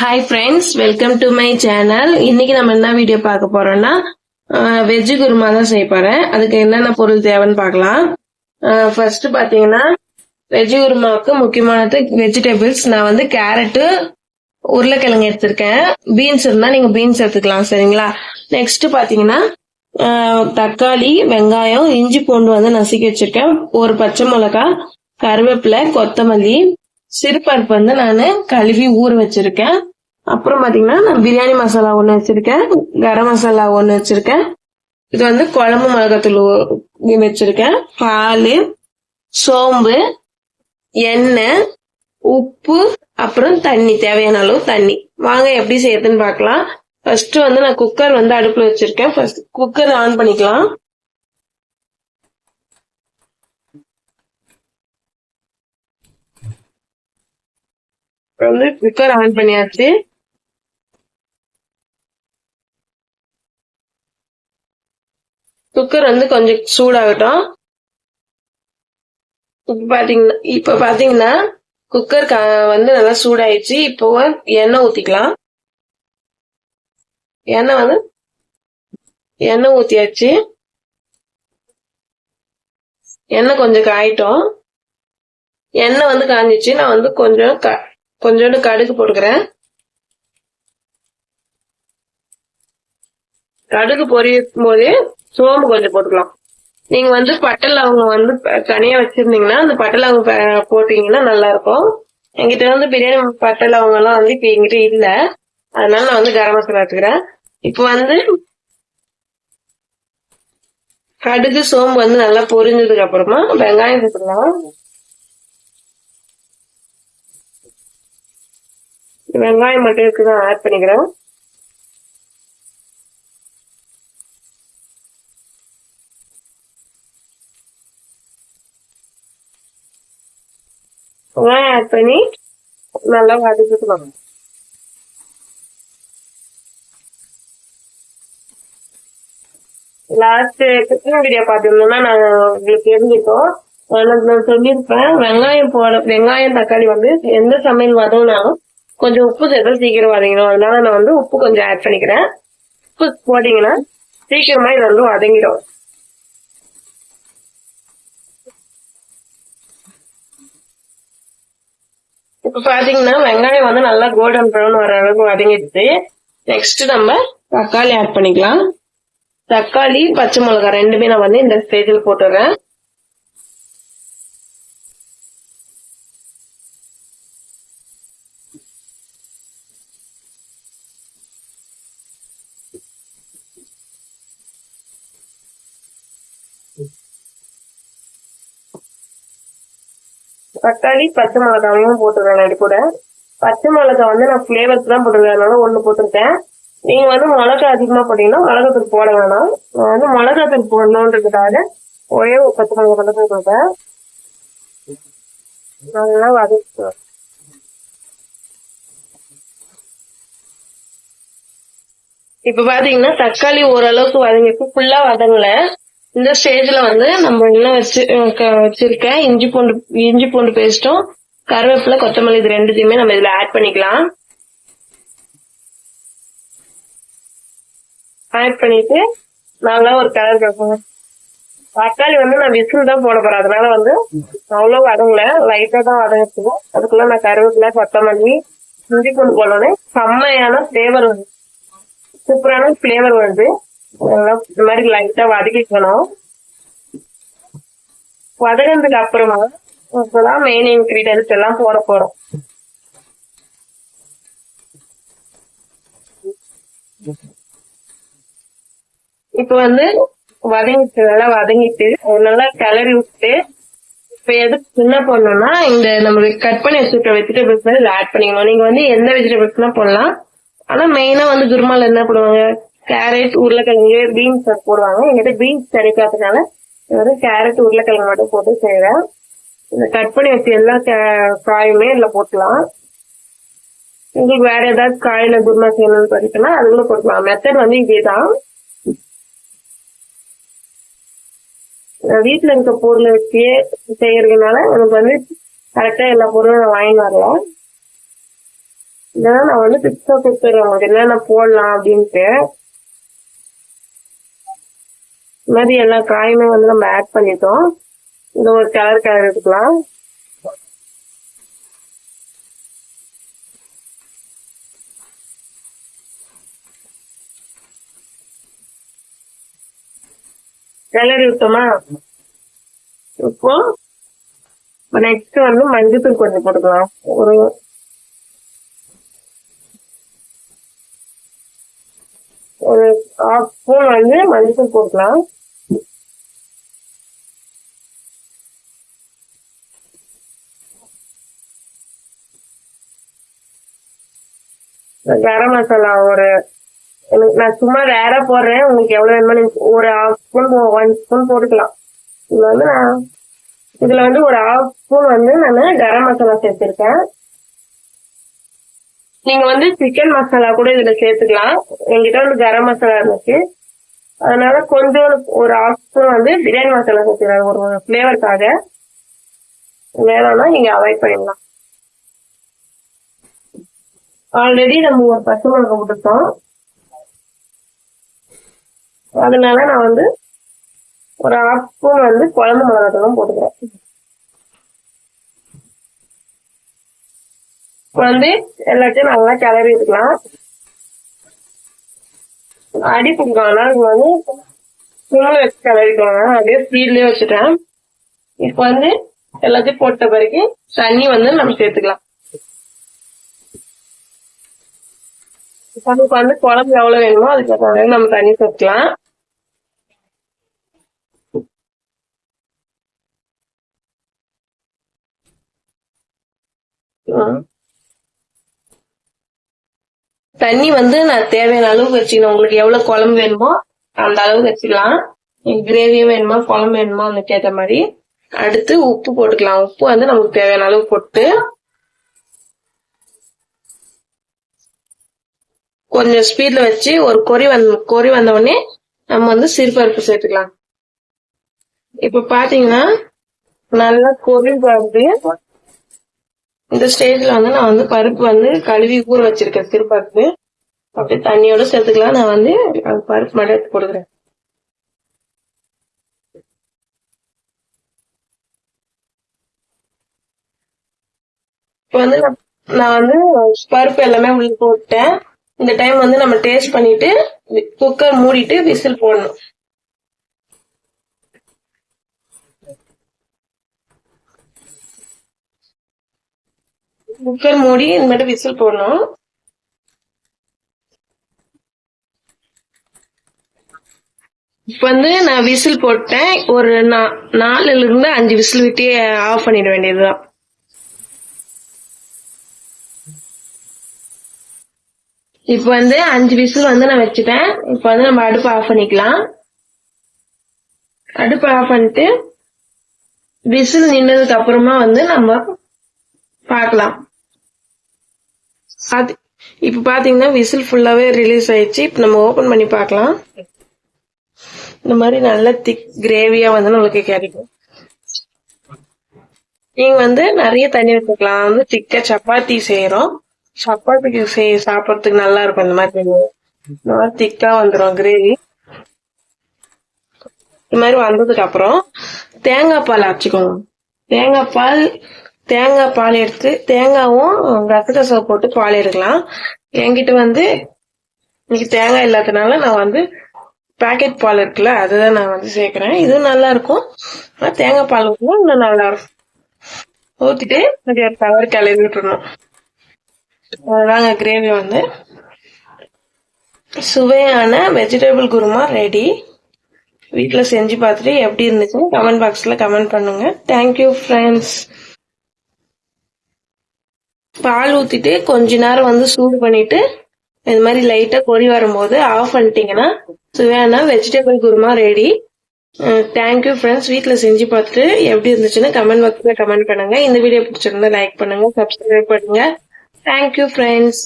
Hi friends, welcome to my channel. இன்னைக்கு நம்ம என்ன வீடியோ பார்க்க போறோம்னா வெஜ் குருமா தான் செய்ய போறேன். அதுக்கு என்னென்ன பொருள் தேவைன்னு பார்க்கலாம். ஃபர்ஸ்ட் பாத்தீங்கன்னா வெஜ் குருமாவுக்கு முக்கியமானது வெஜிடபிள்ஸ். நான் வந்து கேரட்டு, உருளைக்கிழங்கு எடுத்திருக்கேன். பீன்ஸ் இருந்தா நீங்க பீன்ஸ் எடுத்துக்கலாம், சரிங்களா? நெக்ஸ்ட் பாத்தீங்கன்னா தக்காளி, வெங்காயம், இஞ்சி பூண்டு வந்து நசுக்கி வச்சிருக்கேன். ஒரு பச்சை மிளகாய், கருவேப்பிலை, கொத்தமல்லி, சிறுபருப்பு வந்து நான் கழுவி ஊற வச்சிருக்கேன். அப்புறம் பாத்தீங்கன்னா நான் பிரியாணி மசாலா ஒண்ணு வச்சிருக்கேன், கரம் மசாலா ஒண்ணு வச்சிருக்கேன். இது வந்து குழம்பு மிளகாத்தூள் வச்சிருக்கேன். பால், சோம்பு, எண்ணெய், உப்பு, அப்புறம் தண்ணி, தேவையான அளவு தண்ணி. வாங்க எப்படி செய்யறதுன்னு பார்க்கலாம். ஃபர்ஸ்ட் வந்து நான் குக்கர் வந்து அடுப்புல வச்சிருக்கேன். ஃபர்ஸ்ட் குக்கர் ஆன் பண்ணிக்கலாம். வந்து குக்கர் ஆன் பண்ணியாச்சு. குக்கர் வந்து கொஞ்சம் சூடாகட்டும். இப்ப பாத்தீங்கன்னா குக்கர் வந்து நல்லா சூடாயிடுச்சு. இப்போ எண்ணெய் ஊத்திக்கலாம். எண்ணெய் ஊத்தியாச்சு. எண்ணெய் கொஞ்சம் காயிட்டோம். எண்ணெய் வந்து காஞ்சிச்சு. நான் வந்து கொஞ்சோண்டு கடுகு போட்டுக்கிறேன். கடுகு பொரியும் போதே சோம்பு கொஞ்சம் போட்டுக்கலாம். நீங்க வந்து பட்டை லவங்கம் வந்து தனியா வச்சிருந்தீங்கன்னா அந்த பட்டை லவங்கம் போட்டீங்கன்னா நல்லா இருக்கும். என்கிட்ட வந்து பிரியாணி பட்டை லவங்கம் எல்லாம் வந்து இப்ப என்கிட்ட இல்ல, அதனால நான் வந்து கரம் மசாலா எடுத்துக்கிறேன். இப்ப வந்து கடுகு, சோம்பு வந்து நல்லா பொரிஞ்சதுக்கு அப்புறமா வெங்காயம் போட்டுக்கலாம். வெங்காயம் மட்டும் இருக்குதான் ஆட் பண்ணிக்கிறேன். வெங்காயம் ஆட் பண்ணி நல்லா வதக்கிக்கலாம். லாஸ்ட் குக்கிங் வீடியோ பார்த்திருந்தோம்னா நான் உங்களுக்கு தெரிஞ்சுக்கோம். நான் சொல்லியிருப்பேன் வெங்காயம் தக்காளி வந்து எந்த சமையல் வதங்கினாலும் கொஞ்சம் உப்பு சேர்த்து சீக்கிரம் வதங்கிடும். அதனால நான் வந்து உப்பு கொஞ்சம் ஆட் பண்ணிக்கிறேன். உப்பு போட்டீங்கன்னா சீக்கிரமா இது வந்து வதங்கிடும். இப்ப பாத்தீங்கன்னா வெங்காயம் வந்து நல்லா கோல்டன் ப்ரௌன் வர அளவுக்கு வதங்கிடுச்சு. நெக்ஸ்ட் நம்ம தக்காளி ஆட் பண்ணிக்கலாம். தக்காளி, பச்சை மிளகாய் ரெண்டுமே நான் வந்து இந்த ஸ்டேஜில் போட்டுறேன். தக்காளி, பச்சை மிளகாயும் போட்டுருவேன். இது கூட பச்சை மிளகாய் வந்து நான் ஃபிளேவருக்கு தான் போட்டுருக்கேன், அதனால ஒண்ணு போட்டிருக்கேன். நீங்க வந்து மிளகாய் அதிகமா போட்டீங்கன்னா மிளகாத்தூள் போட வேணாம். நான் வந்து மிளகாத்தூள் போடணுன்றதுக்காக ஒரே ஒரு பச்சை மிளகாய் மட்டும் போட்டுருக்கேன். நல்லா வதக்கிடுவேன். இப்ப பாத்தீங்கன்னா தக்காளி ஓரளவுக்கு வதங்கிட்டு ஃபுல்லா வதங்கல. இந்த ஸ்டேஜ்ல வந்து நம்ம என்ன வச்சிருக்கேன் இஞ்சி பூண்டு பேஸ்டும், கருவேப்பிலை, கொத்தமல்லி, இது ரெண்டுத்தையுமே நம்ம இதுல ஆட் பண்ணிக்கலாம். ஆட் பண்ணிட்டு நல்லா ஒரு கலர் கேட்போம். தக்காளி வந்து நான் விசில் தான் போட போறேன், அதனால வந்து அவ்வளவு வதங்கல, லைட்டா தான் வதங்கிருக்கும். அதுக்குள்ள நான் கருவேப்பிலை, கொத்தமல்லி, இஞ்சி பூண்டு போடனே செம்மையான ஃபிளேவர் வருது, சூப்பரான ஃபிளேவர் வருது. இந்த மாதிரி லைட்டா வதக்கிக்கணும். வதங்கினதுக்கு அப்புறமா இப்பதான் மெயின் இன்கிரீடியன்ஸ் எல்லாம் போட போறோம். இப்ப வந்து நல்லா வதங்கிட்டு நல்லா கிளறி விட்டு இப்ப எதுக்கு என்ன பண்ணணும்னா இந்த நம்மளுக்கு கட் பண்ணி வச்சிருக்க வெஜிடபிள்ஸ் இதுல ஆட் பண்ணிக்கணும். நீங்க வந்து எந்த வெஜிடபிள்ஸ்னா போடலாம். ஆனா மெயினா வந்து குருமால என்ன போடுவாங்க, கேரட், உருளைக்கிழங்கு, பீன்ஸ் போடுவாங்க. எங்கிட்ட பீன்ஸ் கிடைக்காததுனால கேரட், உருளைக்கிழங்கு மட்டும் போட்டு செய்யறேன். இந்த கட் பண்ணி வச்சு எல்லா காயுமே இதுல போட்டுலாம். உங்களுக்கு வேற ஏதாவது காயில குருமா செய்யணும்னு பார்த்தீங்கன்னா அதுக்குள்ள போட்டுக்கலாம். மெத்தட் வந்து இதேதான். வீட்டுல இருக்க பொருளை வச்சே செய்யறதுனால எனக்கு வந்து கரெக்டா எல்லா பொருளும் நான் வாங்கி வரலாம். இல்லைன்னா நான் வந்து டிப்ஸா கொடுத்துறேன் உங்களுக்கு என்னென்ன போடலாம் அப்படின்ட்டு. இந்த மாதிரி எல்லா காயுமே வந்து நம்ம ஆட் பண்ணிட்டோம். இந்த ஒரு கலர் எடுக்கலாம். கிளறி விட்டோமா? இப்போ நெக்ஸ்ட் வந்து மஞ்சத்தூள் கொஞ்சம் போட்டுக்கலாம். ஒரு ஹாஃப் ஸ்பூன் வந்து மஞ்சத்தூள் போட்டுக்கலாம். கரம் மசாலா நான் சும்மா ரேரா போடுறேன். உங்களுக்கு எவ்வளவு வேணுமோ ஒரு ஹாஃப் ஸ்பூன் 1 ஸ்பூன் போட்டுக்கலாம். இதுல வந்து ஒரு ஹாஃப் ஸ்பூன் வந்து நான் கரம் மசாலா சேர்த்திருக்கேன். நீங்க வந்து சிக்கன் மசாலா கூட இதுல சேர்த்துக்கலாம். என்கிட்ட வந்து கரம் மசாலா இருந்துச்சு, அதனால கொஞ்சம் ஒரு ஹாஃப் ஸ்பூன் வந்து பிரியாணி மசாலா சேர்த்துக்கலாம் ஒரு ஃபிளேவருக்காக. வேணும்னா நீங்க அவாய்ட் பண்ணிடலாம். ஆல்ரெடி நம்ம ஒரு பச்சை மிளகாய் போட்டுட்டோம், அதனால நான் வந்து ஒரு ஹாஃப் ஸ்பூன் வந்து குழம்பு மிளகாத்தூளும் போட்டுக்கிறேன். வந்து எல்லாத்தையும் நல்லா கிளறி விட்டுக்கலாம். அடி பிடிக்கலாம், இது வந்து சிம்ல வச்சு கிளறிக்கோங்க. அப்படியே ஸ்பீட்லயே வச்சுட்டேன். இப்ப வந்து எல்லாத்தையும் போட்ட பிறகு தண்ணி வந்து நம்ம சேர்த்துக்கலாம். அதுக்கு வந்து குழம்பு எவ்வளவு வேணுமோ அதுக்கு நம்ம தண்ணி சேர்த்துக்கலாம். தண்ணி வந்து நான் தேவையான அளவுக்கு வச்சுக்கணும். உங்களுக்கு எவ்வளவு குழம்பு வேணுமோ அந்த அளவுக்கு வச்சுக்கலாம். கிரேவியும் வேணுமா குழம்பு வேணுமோ அதுக்கு ஏற்ற மாதிரி. அடுத்து உப்பு போட்டுக்கலாம். உப்பு வந்து நமக்கு தேவையான அளவு போட்டு கொஞ்சம் ஸ்பீட்ல வச்சு ஒரு கொதி வந்த உடனே நம்ம வந்து சிறுபருப்பு சேர்த்துக்கலாம். இப்ப பாத்தீங்கன்னா நல்லா கொதி வருது. இந்த ஸ்டேஜ்ல வந்து நான் வந்து பருப்பு வந்து கழுவி ஊற வச்சிருக்கேன். சிறுபருப்பு அப்படியே தண்ணியோட சேர்த்துக்கலாம். நான் வந்து பருப்பு மட்டும் எடுத்து போடுக்கிறேன். இப்ப வந்து நான் வந்து பருப்பு எல்லாமே உள்ள போட்டேன். இந்த டைம் வந்து நம்ம டேஸ்ட் பண்ணிட்டு குக்கர் மூடிட்டு விசில் போடணும். குக்கர் மூடி இந்த மாதிரி விசில் போடணும். இப்ப வந்து நான் விசில் போட்டேன். ஒரு 4ல இருந்து 5 விசில் விட்டே ஆஃப் பண்ணிட வேண்டியதுதான். இப்ப வந்து 5 விசில் வந்து நான் வச்சுட்டேன். இப்ப வந்து நம்ம அடுப்பு ஆஃப் பண்ணிக்கலாம். அடுப்பு ஆஃப் பண்ணிட்டு விசில் நின்னதுக்கு அப்புறமா வந்து நம்ம பார்க்கலாம். இப்ப பாத்தீங்கன்னா விசில் ஃபுல்லாவே ரிலீஸ் ஆயிடுச்சு. இப்ப நம்ம ஓபன் பண்ணி பார்க்கலாம். இந்த மாதிரி நல்ல திக் கிரேவியா வந்து நம்மளுக்கு கிடைக்கும். நீங்க வந்து நிறைய தண்ணி வச்சுக்கலாம். வந்து திக்கா சப்பாத்தி செய்யறோம். சப்பாத்திக்கு சாப்பிடறதுக்கு நல்லா இருக்கும். இந்த மாதிரி திக்கா வந்துடும் கிரேவி. இந்த மாதிரி வந்ததுக்கு அப்புறம் தேங்காய் பால் அரைச்சிக்கோங்க. தேங்காய் பால் எடுத்து தேங்காயும் கசகசா போட்டு பால் எடுக்கலாம். என்கிட்ட வந்து இன்னைக்கு தேங்காய் இல்லாதனால நான் வந்து பாக்கெட் பால் இருக்குல்ல அதுதான் நான் வந்து சேர்க்கிறேன். இதுவும் நல்லா இருக்கும். தேங்காய் பால் ஊற்றினா இன்னும் நல்லா இருக்கும். ஊத்திட்டு அது தவறு கிளறி விட்டுறணும். அதுதாங்க கிரேவி வந்து சுவையான வெஜிடபிள் குருமா ரெடி. வீட்டுல செஞ்சு பார்த்துட்டு எப்படி இருந்துச்சுன்னு கமெண்ட் பாக்ஸ்ல கமெண்ட் பண்ணுங்க. Thank you friends. பால் ஊத்திட்டு கொஞ்ச நேரம் வந்து சூடு பண்ணிட்டு இந்த மாதிரி லைட்டா கொதி வரும்போது ஆஃப் பண்ணிட்டீங்கன்னா சுவையான vegetable kurma ready. Thank you friends. வீட்டுல செஞ்சு பார்த்துட்டு எப்படி இருந்துச்சுன்னு கமெண்ட் பாக்ஸ்ல கமெண்ட் பண்ணுங்க. இந்த வீடியோ பிடிச்சிருந்தா லைக் பண்ணுங்க, சப்ஸ்கிரைப் பண்ணுங்க. Thank you friends.